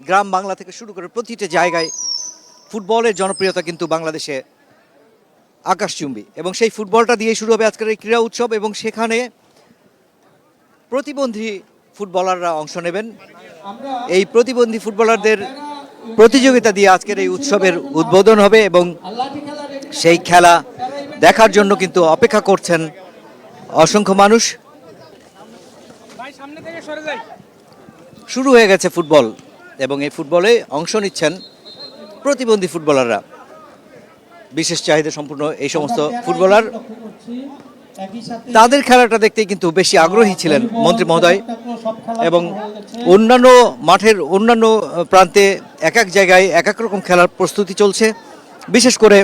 গ্রাম বাংলা থেকে শুরু করে প্রতিটা জায়গায় ফুটবলের জনপ্রিয়তা কিন্তু বাংলাদেশে আকাশচুম্বী, এবং সেই ফুটবলটা দিয়ে শুরু হবে আজকের এই ক্রীড়া উৎসব। এবং সেখানে প্রতিবন্ধী ফুটবলাররা অংশ নেবেন। এই প্রতিবন্ধী ফুটবলারদের প্রতিযোগিতা দিয়ে আজকের এই উৎসবের উদ্বোধন হবে, এবং সেই খেলা দেখার জন্য কিন্তু অপেক্ষা করছেন অসংখ্য মানুষ। শুরু হয়ে গেছে ফুটবল, এবং এই ফুটবলে অংশ নিচ্ছেন প্রতিবন্ধী ফুটবলাররা। বিশেষ চাহিদা সম্পূর্ণ এই সমস্ত ফুটবলার, তাদের খেলাটা দেখতেই কিন্তু বেশি আগ্রহী ছিলেন মন্ত্রী মহোদয়। এবং অন্যান্য মাঠের অন্যান্য প্রান্তে এক এক জায়গায় এক এক রকম খেলার প্রস্তুতি চলছে। বিশেষ করে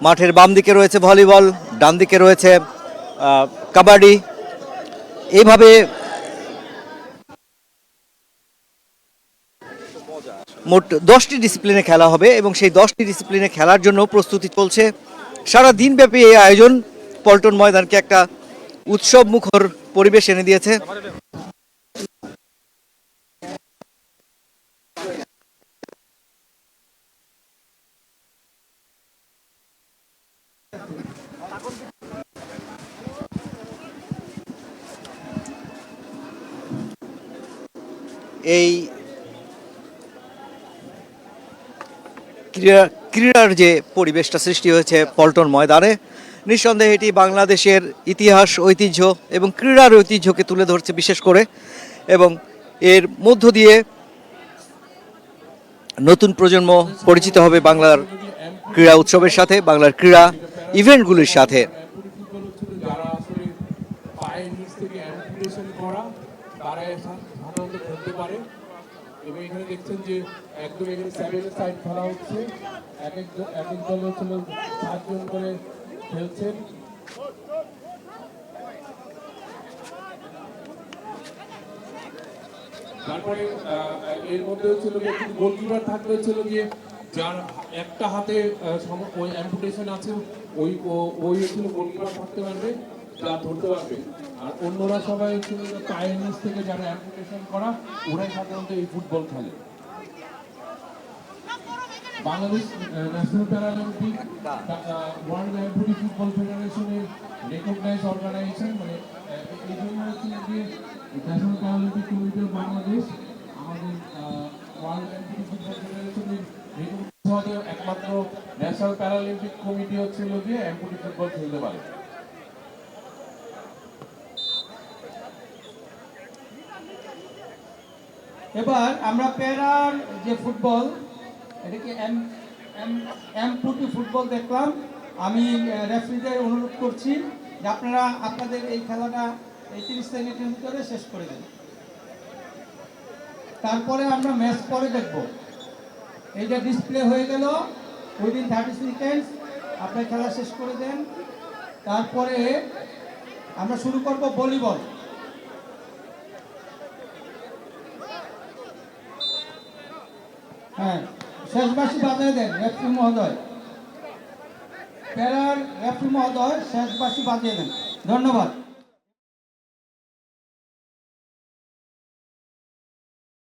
মাঠের বাম দিকে রয়েছে ভলিবল, ডান দিকে রয়েছে কাবাডি। এইভাবে মোট 10টি ডিসিপ্লিনে খেলা হবে, এবং সেই 10টি ডিসিপ্লিনে খেলার জন্য প্রস্তুতি চলছে সারা দিনব্যাপী। এই আয়োজন পল্টন ময়দানকে একটা উৎসব মুখর পরিবেশ এনে দিয়েছে। এই ক্রীড়ার যে পরিবেশটা সৃষ্টি হয়েছে পল্টন ময়দানে, নিঃসন্দেহে এটি বাংলাদেশের ইতিহাস, ঐতিহ্য এবং ক্রীড়ার ঐতিহ্যকে তুলে ধরছে বিশেষ করে। এবং এর মধ্য দিয়ে নতুন প্রজন্ম পরিচিত হবে বাংলার ক্রীড়া উৎসবের সাথে, বাংলার ক্রীড়া ইভেন্টগুলির সাথে। এবং এখানে দেখছেন যে একদম এখানে 7 সাইড খেলা হচ্ছে, এক এক দল হচ্ছে 7 জন করে খেলছেন। তারপরে এর মধ্যে হচ্ছিল গোলকিপার থাকবে হচ্ছিল গিয়ে যার একটা হাতে ওই অ্যাম্পুটেশন আছে, ওই হচ্ছিল গোলকিপার থাকতে পারবে, যা ধরতে পারবে। আর অন্যরা সবাই হচ্ছিল পায়ের নিচ থেকে যারা অ্যাম্পুটেশন করা, ওরাই সাধারণত এই ফুটবল খেলে। Bangladesh national paralympic world amputee football ফেডারেশনের রেকগনাইজ অর্গানাইজেশন, মানে এই জন্য হচ্ছে যে national paralympic committee of Bangladesh আমাদের ওয়ার্ল্ড অ্যাম্পুটি ফুটবল ফেডারেশনের রেকগনাইজ একমাত্র ন্যাশনাল প্যারালিম্পিক কমিটি হচ্ছিল গিয়ে অ্যাম্পুটি ফুটবল খেলতে পারে। এবার আমরা প্যারার যে ফুটবল, এটাকে এমপুটি ফুটবল দেখলাম। আমি রেফারিদের অনুরোধ করছি যে আপনারা আপনাদের এই খেলাটা এই 30 সেকেন্ডের ভিতরে শেষ করে দেন, তারপরে আমরা ম্যাচ পরে দেখব। এইটা ডিসপ্লে হয়ে গেল, উইদিন 30 সেকেন্ডস আপনার খেলা শেষ করে দেন। তারপরে আমরা শুরু করব ভলিবল। হ্যাঁ, শেষবাসী বাজিয়ে দেন রেফারি মহোদয়, প্যারার রেফারি মহোদয় শেষবাসী বাজিয়ে দেন। ধন্যবাদ।